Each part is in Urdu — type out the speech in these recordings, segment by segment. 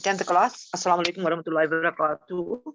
10th class. Assalamu alaikum warahmatullahi wabarakatuh.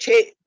6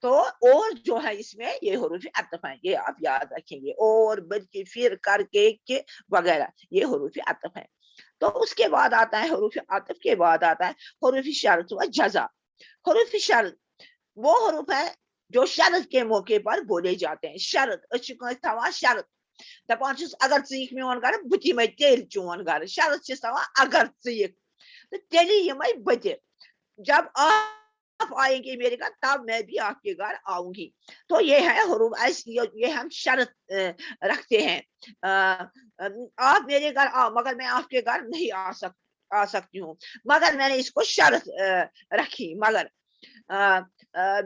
تو اور جو ہے اس میں یہ حروف عطف ہیں، یہ آپ یاد رکھیں گے، اور بلکہ پھر کر کے وغیرہ یہ حروف عطف ہیں۔ تو اس کے بعد آتا ہے حروف عطف کے بعد آتا ہے حروف شرط و جزا۔ حروف شرط وہ حروف ہے جو شرط کے موقع پر بولے جاتے ہیں۔ شرط شرط دپان اگر ژیک میون گھر بہ دمے تیل چون گھر، شرط چھس تھاوان اگر ژیک تو تیلی یمے بہ تہ۔ جب آپ آئیں گے میرے گھر تب میں بھی آپ کے گھر آؤں گی۔ تو یہ ہے حروف، یہ ہم شرط رکھتے ہیں۔ آپ میرے گھر آؤ مگر میں آپ کے گھر نہیں آ سکتی ہوں، مگر میں نے اس کو شرط رکھی، مگر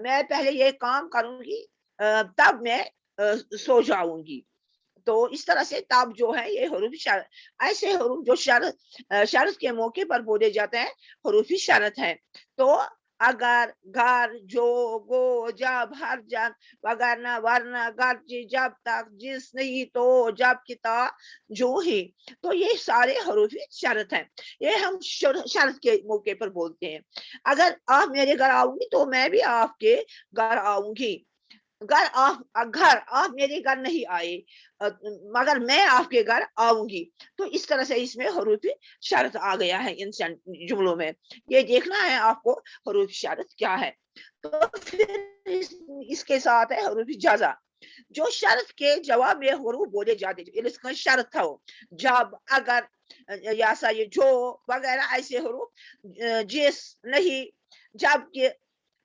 میں پہلے یہ کام کروں گی تب میں سو جاؤں گی۔ تو اس طرح سے تب جو ہے یہ حروف شرط، ایسے حروف جو شرط کے موقع پر بولے جاتے ہیں حروف شرط ہے۔ تو اگر، گھر، جو، گو، جب، ہر جن، وگرنہ، ورنہ، گرچہ، جب تک، جس، نہیں، تو، جب، کتا، جو ہی، تو یہ سارے حروف شرط ہیں، یہ ہم شرط کے موقع پر بولتے ہیں۔ اگر آپ میرے گھر آؤں گی تو میں بھی آپ کے گھر آؤں گی۔ گھر آپ میرے گھر نہیں آئے مگر میں آپ کے گھر آؤں گی۔ تو اس طرح سے اس میں حروف شرط آ گیا ہے ان جملوں میں۔ یہ دیکھنا ہے آپ کو حروف شرط کیا ہے۔ تو پھر اس کے ساتھ ہے حروف جزا، جو شرط کے جواب میں حروف بولے جاتے ہیں۔ اس کا شرط تھا وہ جب، اگر، یا سا یہ جو وغیرہ ایسے حروف، جس، نہیں، جب کہ،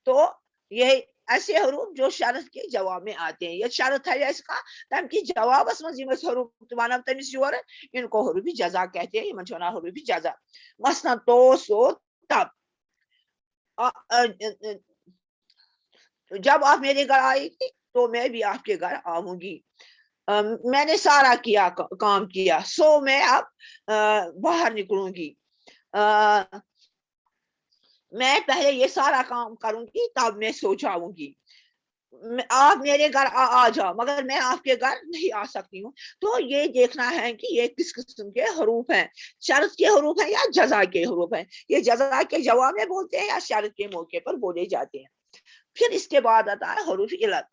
تو یہ ایسے حروف جو شرط کے جواب میں آتے ہیں۔ یہ شرط ہے اس کا تم کی جواب اس حروف ونو تمس یور، ان کو حروف جزا کہتے ہیں، یہ چھونا حروف جزا۔ مثلا تو، سو، تب۔ جب آپ میرے گھر آئے گی تو میں بھی آپ کے گھر آؤں گی۔ میں نے سارا کام کیا، سو میں اب باہر نکلوں گی۔ میں پہلے یہ سارا کام کروں گی تب میں سو جاؤں گی۔ آپ میرے گھر آ جاؤ مگر میں آپ کے گھر نہیں آ سکتی ہوں۔ تو یہ دیکھنا ہے کہ یہ کس قسم کے حروف ہیں، شرط کے حروف ہیں یا جزا کے حروف ہیں۔ یہ جزا کے جواب میں بولتے ہیں یا شرط کے موقع پر بولے جاتے ہیں۔ پھر اس کے بعد آتا ہے حروف علت،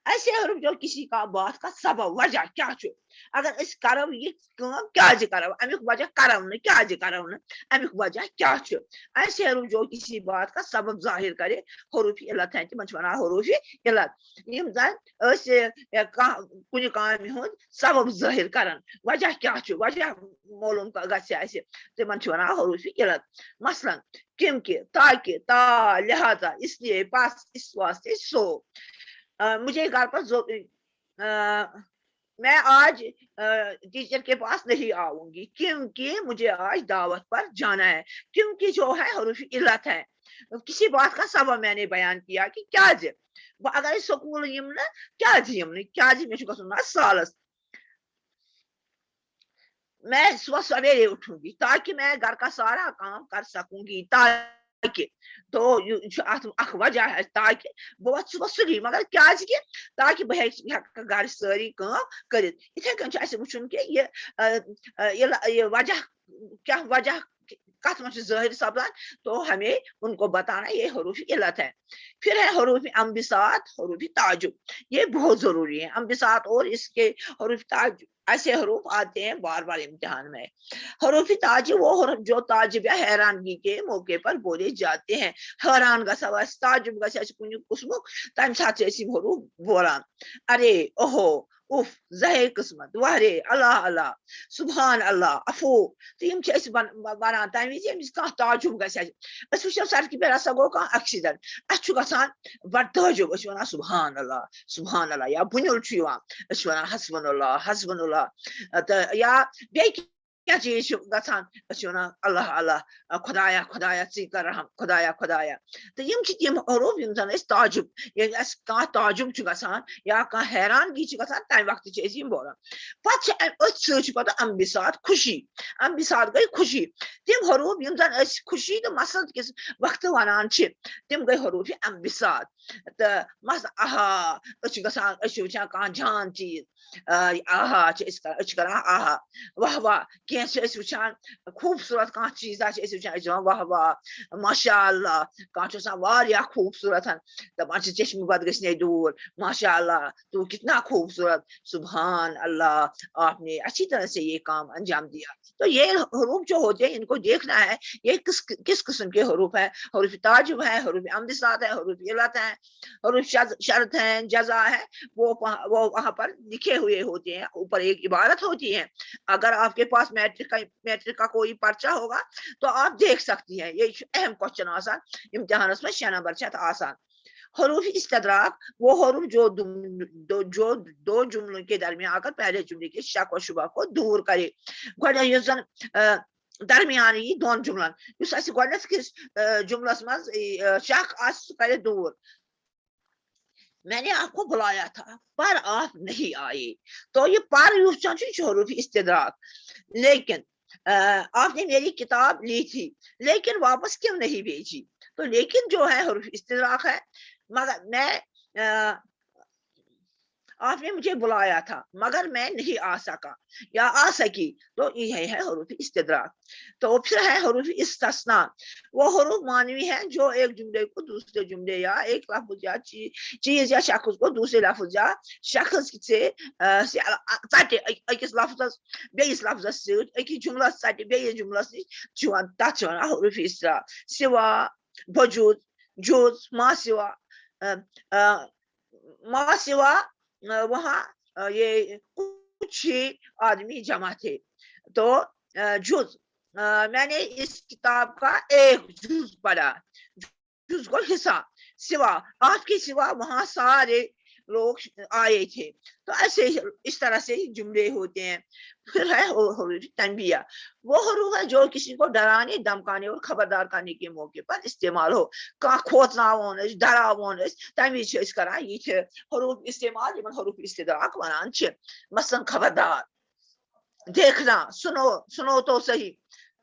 ایسے حروف جو کسی کا بات کا سبب، وجہ کیا چھو، اگر اس کرو یہ کام کیا جی کرو، امیک وجہ کرو نہ کیا جی کرو نہ، امیک وجہ کیا چھو۔ ایسے حروف جو کسی بات کا سبب ظاہر کرے حروف علت ہیں، تمن چھِ ونان حروف علت۔ یم زن کُنہِ کامہِ ہُنٛد سبب ظٲہِر کران، وجہ کیا چھُ، وجہ معلوم گژھِ اَسہِ، تِمن چھِ ونان حروف علت۔ مثلاً کیونکہ، تاکہ، تا، لہذا، اس لیے، بس، اس واسطے، سو۔ مجھے گھر پر میں آج ٹیچر کے پاس نہیں آؤں گی کیونکہ مجھے آج دعوت پر جانا ہے۔ کیونکہ جو ہے حروف علت ہے، کسی بات کا سبب میں نے بیان کیا کہ کیا جی اگر سکول یم نا کیا جی یم نا کیا جی میں گھن نا سالس، میں صبح سویرے اٹھوں گی تاکہ میں گھر کا سارا کام کر سکوں گی، تاکہ، تو اخ وجہ ہے تاکہ بہ وت صبح سلی مگر کیا کہ تاکہ بہ گھر ساری کام کرت۔ اتھے کن اسہ وچھن کہ یہ وجہ کیا وجہ کت من ظاہر سپدان، تو ہمیں ان کو بتانا یہ حروف علت ہے۔ پھر ہے حروف انبساط، حروف تعجب، یہ بہت ضروری ہے۔ انبساط اور اس کے حروف تعجب، ایسے حروف آتے ہیں بار بار امتحان میں۔ حروف تعجب وہ حروف جو تعجب یا حیرانگی کے موقع پر بولے جاتے ہیں۔ حیران گژھو تعجب گژھِ کُنہِ قسمُک تمہِ ساتہٕ چھِ أسۍ یِم حروف بولان۔ ارے، اوہو، اف، زہے قسمت، وہرے، اللہ اللہ، سبحان اللہ، افو، تو یم چھِ أسۍ ونان تمہِ وِزِ ییٚمہِ وِزِ کانٛہہ تعجب گژھِ اَسہِ۔ أسۍ وٕچھو سڑکہِ پٮ۪ٹھ ہسا گوٚو کانٛہہ ایکسیڈنٹ، اَسہِ چھُ گژھان بڑٕ تعجب، أسۍ چھِ ونان سبحان اللہ، سبحان اللہ، یا بُنیُل چھُ یِوان أسۍ چھِ ونان حسبن اللہ، حسبن اللہ، تہٕ یا بیٚیہِ کینٛہہ چیٖز چھُ گژھان أسۍ چھِ ونان اللہ اللہ، خۄدایا خۄدایا ژٕے کر رحم، خۄدایا خۄدایا۔ تہٕ یم چھِ تِم حروف یم زن أسۍ تعجب، ییٚلہِ اَسہِ کانٛہہ تعجب چھُ گژھان یا کانٛہہ حیرانگی چھِ گژھان تمہِ وقتہٕ چھِ أسۍ یِم بولان۔ پتہٕ چھِ أتھۍ سۭتۍ چھِ پتہٕ انبساط، خوشی۔ انبساط گٔے خوشی، تِم حروف یم زن أسۍ خوشی تہٕ مسرت کِس وقتہٕ ونان چھِ تِم گٔے حروف انبساط۔ تہٕ مثلاً آہا، أسۍ چھِ گژھان، أسۍ چھِ وٕچھان کانٛہہ جان چیٖز، آہا چھِ أسۍ کران، أسۍ چھِ کران آہا، واہ واہ، وچان خوبصورت کان چیز وچان واہ واہ ماشاء اللہ کان خوبصورت دپان چشمہ بد گھنے دور ماشاء اللہ تو کتنا خوبصورت سبحان اللہ آپ نے اچھی طرح سے یہ کام انجام دیا. تو یہ حروف جو ہوتے ہیں ان کو دیکھنا ہے یہ کس قسم کے حروف ہیں. حروف تعجب ہے, حروف امتثال ہے, حروف علت ہے, حروف شرط ہیں, جزا ہے, وہ وہاں پر لکھے ہوئے ہوتے ہیں, اوپر ایک عبارت ہوتی ہے. اگر آپ کے پاس میٹرک کا کوئی پرچہ ہوگا تو آپ دیکھ سکتی ہیں. یہ اہم کوشچن آسان امتحان میں 6 نمبر چھت آسان. حروف استدراک وہ حروف جو دو جملوں کے درمیان آ کر پہلے جملے کے شک و شبہ کو دور کرے. درمیانی دون جملن کس جملس مز شک کرے دور. میں نے آپ کو بلایا تھا پر آپ نہیں آئے, تو یہ پر حروف استدراک. لیکن آپ نے میری کتاب لی تھی لیکن واپس کیوں نہیں بھیجی, تو لیکن جو ہے حروف استدراک ہے. مگر میں آپ نے مجھے بلایا تھا مگر میں نہیں آ سکا یا آ سکی, تو یہ ہے حروف استدراک. تو پھر ہے حروف استثناء, وہ حروف معنوی ہیں جو ایک جملے کو دوسرے جملے یا ایک لفظ یا چیز یا شخص کو دوسرے لفظ یا شخص سے ژٹہِ أکِس لفظس بیٚیِس لفظس سۭتۍ أکِس جملس ژٹہِ بیٚیِس جملس نِش تتھ چھِ ونان حروف استدراک. سوا, بجوز, جوز, ما سوا وہاں یہ کچھ ہی آدمی جمع تھے. تو جز میں نے اس کتاب کا ایک جز پڑھا, جز کو حصہ. سوا آپ کے سوا وہاں سارے لوگ آئے تھے. تو ایسے اس طرح سے جملے ہوتے ہیں. پھر ہے حروف تنبیہ, وہ حروف ہے جو کسی کو ڈرانے, دمکانے اور خبردار کرنے کے موقع پر استعمال ہو. کھوژناون ڈراون تمہ وز کران یہ حروف استعمال یمن حروف استدراک ونان. مثلاً خبردار, دیکھنا, سنو تو صحیح,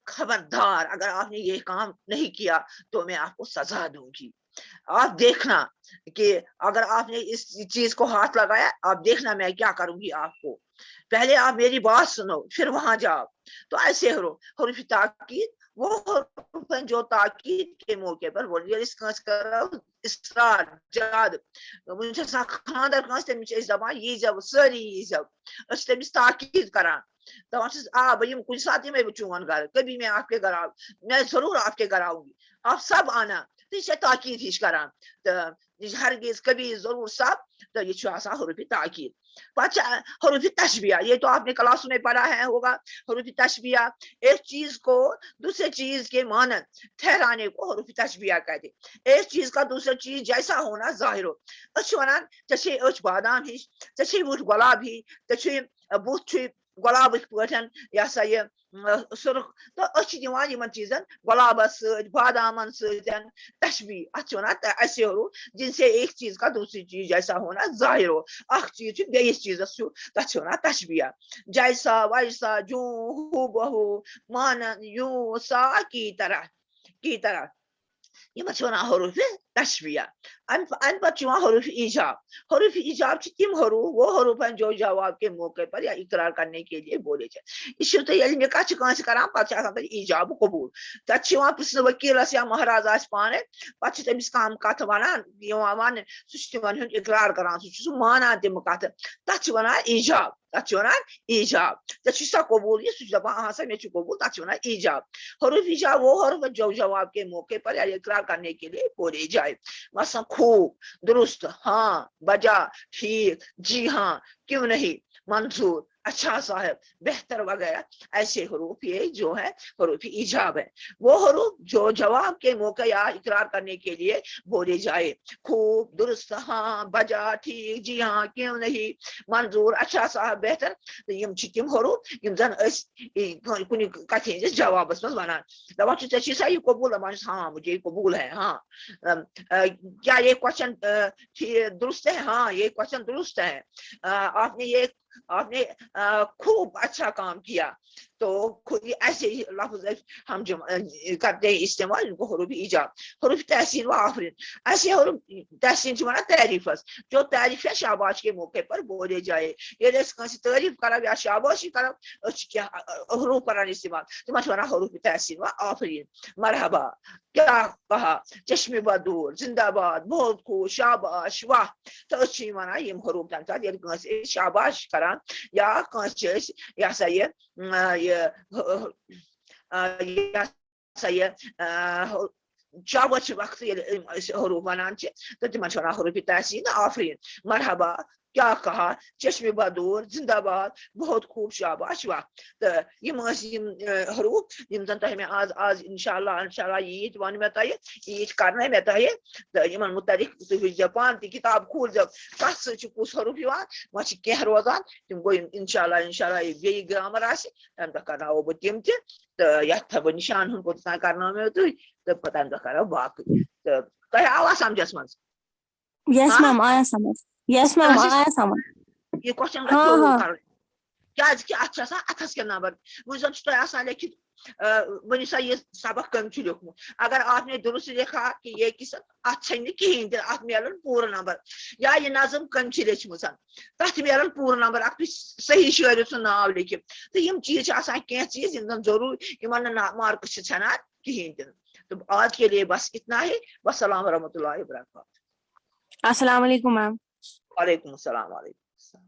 خبردار اگر آپ نے یہ کام نہیں کیا تو میں آپ کو سزا دوں گی. آپ دیکھنا کہ اگر آپ نے اس چیز کو ہاتھ لگایا, آپ دیکھنا میں کیا کروں گی آپ کو, پہلے آپ میری بات سنو پھر وہاں جاؤ. تو ایسے حروف تاکید وہ حروف ہیں جو تاکید کے موقع پر اصرار جاد خاندر تمس دپان یہ زو ساری یہ زو تمس تاکید کران. دپان بہت کن سات میں چون گھر, کبھی میں آپ کے گھر آؤں, میں ضرور آپ کے گھر آؤں گی, آپ سب آنا. تو یہ تاکید ہش کران, ہرگز کبھی ضرور سب. تو یہ حروف تاکید. حروف تشبیہ, یہ تو آپ نے کلاسوں میں پڑھا ہے ہوگا. حروف تشبیہ ایک چیز کو دوسرے چیز کے مانند ٹھہرانے کو حروف تشبیہ کہتے. ایک چیز کا دوسرے چیز جیسا ہونا ظاہر ہو. ونان ے اچھ بادام ہش, ے وٹ گلاب ہی, بت گلاب پٹھن یہ سا یہ سرخ. تو دِوان یمن چیزن گلابس ست بادامن ستن تشبیہ. اتھ ونان ایسے حروف جن سے ایک چیز کا دوسری چیز جیسا ہونا ظاہر ہو. اخ چیز بیس چیزس تتھ ونان تشبیہ. جیسا ویسا جو ہو بہو مانند یوں سا کی طرح یہ ونان حروف تشبیہ. ام پتہ حروف ایجاب. حروف ایجاب تم حروف وہ حروف ہیں جو جواب کے موقع پر یا اقرار کرنے کے لیے بولے جائے. یہ نکاح کانس کران پتہ ایجاب قبول. تک پرسن وکیلس یا مہراز آس پانے پتہ تمس کم کت ونان ون سہ تمن ہند اقرار کران, سہ مانان تم کت, تتھ ونان ایجاب. تتھ ونان ایجاب. سا قبول یہ سہ دپان ہاں سا مے قبول, تتھ ونان ایجاب. حروف ایجاب وہ حروف جو جواب کے موقع پر یا اقرار کرنے کے لیے بولے جائے. مثلا خوب, درست, ہاں, بجا, ٹھیک, جی ہاں, کیوں نہیں, منظور, اچھا صاحب, بہتر وغیرہ. ایسے حروف یہ جو ہے حروف ایجاب ہے. وہ حروف جو جواب کے موقع یا اقرار کرنے کے لیے بولے جائے. خوب, درست, ہاں, بجا, ٹھیک, جی ہاں, کیوں نہیں, منظور, اچھا صاحب, بہتر. یم تم حروف یم زن کن کتھ ہندس جوابس مز ونان. دپان ژے سا یہ قبول, دپان ہاں مجھے یہ قبول ہے. ہاں کیا یہ کوشچن درست ہے, ہاں یہ کوشچن درست ہے. آپ نے خوب اچھا کام کیا. تو ایسے ہی لفظ ہم کرتے ہیں استعمال ان کو حروف ایجاب حروف تحسین و آفرین ایسے حروف تحسین سے مانا تعریف جو تعریف ہے شاباش کے موقع پر بولے جائے یہ تعریف کرو یا شاباشی کرو حروف کران استعمال تمہیں ونان حروف تحسین و آفرین مرحبا کیا کہا چشم بدور زندہ باد بہت خوش شاباش واہ تو ونان یم حروف تمہ سات یل شاباش کران یا یہ سا یہ شاباش وقت حروف ونان تو تمن ونان حروف تحسین آفرین مرحبا کیا کہا چشم بدور زندہ باد بہت خوب شاباش واہ تو حروف زن تہ آز انشاءاللہ عید ون مے تہ عید کرنے مے تہ تو متعلق تھی پان تہ کتاب کھول کت کس حروف وہ کی روزان تم گو انشاءاللہ بی گرامر تمہ دہ کرو بہ تم تو یت تھو بہ نشان ہن کوتان کرنو مے تھی تو تمہ دہ کرو باقی تو تہ آوا سمجھس من یس میم آیا سمجھ یس میم آیا سمجھ یہ کوشچن ہاں گھو ہاں کر کہ ات اتھس کے نمبر وہ زن تہ لکھت ون سا یہ سبق کم لکھمت اگر آپ نے درست لکھا کہ یہ کس ات کہین ات ملن پورا نمبر یا یہ نظم کم لچھم تک ملن پورا نمبر اخ صحیح شعر سن ناو لکھت تو یہ چیز کی چیز زن ضرور ان مارکس ژھنان کہین تہ تو آج کے لیے بس اتنا ہی والسلام ورحمۃ اللہ وبرکاتہ السلام علیکم میم وعلیکم السلام علیکم السلام